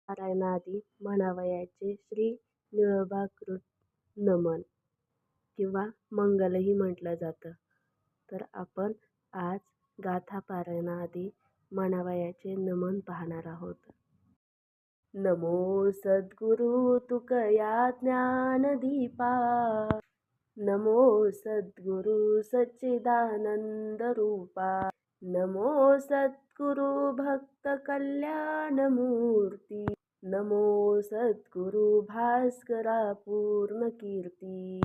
पारायणाआधी म्हणावयाचे श्री निळोबाकृत नमन किंवा मंगलही म्हटलं जातं. तर आपण आज गाथा पारायणाआधी म्हणावयाचे नमन पाहणार आहोत. नमो सद्गुरु तुकया ज्ञानदीपा, नमो सद्गुरु सच्चिदानंद रूपा, नमो सद्गुरु भक्त कल्याणमूर्ती, नमो सद्गुरु भास्करा पूर्ण कीर्ती.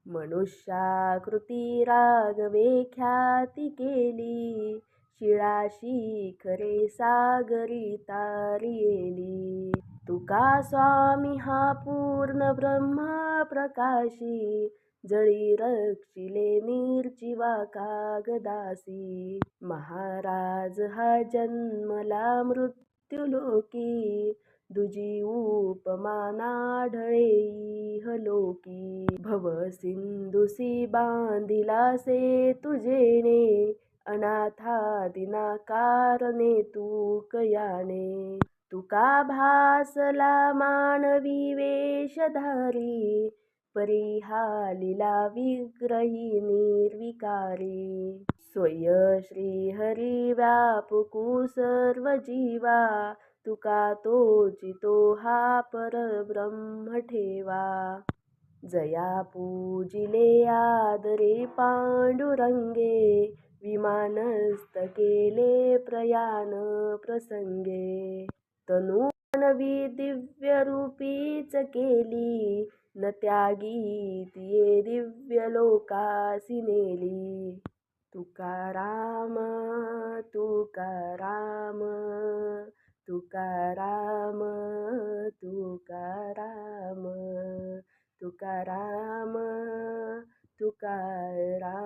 मनुष्याकृती रागवे ख्याती केली, शिळाशी खरे सागरी तारियेली. तुका स्वामी हा पूर्ण ब्रह्म प्रकाशी, जळी रक्षिले निर्जीवा कागदासी. महाराज हा जन्मला मृत्युलोकी, दुजी उपमा नाढळे इहलोकी. भवसिंधुसी बांधिला सेतु जेणे, अनाथादींना कारणे तुकयाने. तुका भासला मानवी वेशधारी, परिहालिला विग्रही निर्विकारी. स्वय श्रीहरी व्यापकू सर्व जीवा, तुका तोचितो हा परब्रह्म ठेवा. जया पूजिले आदरे पांडुरंगे, विमानस्थ केले प्रयाण प्रसंगे. तनु मानवी दिव्य रूपीच केली, न त्यागी तिये दिव्य लोकासी नेली. तुकाराम तुकाराम तुकाराम तुकाराम तुकाराम तुकाराम.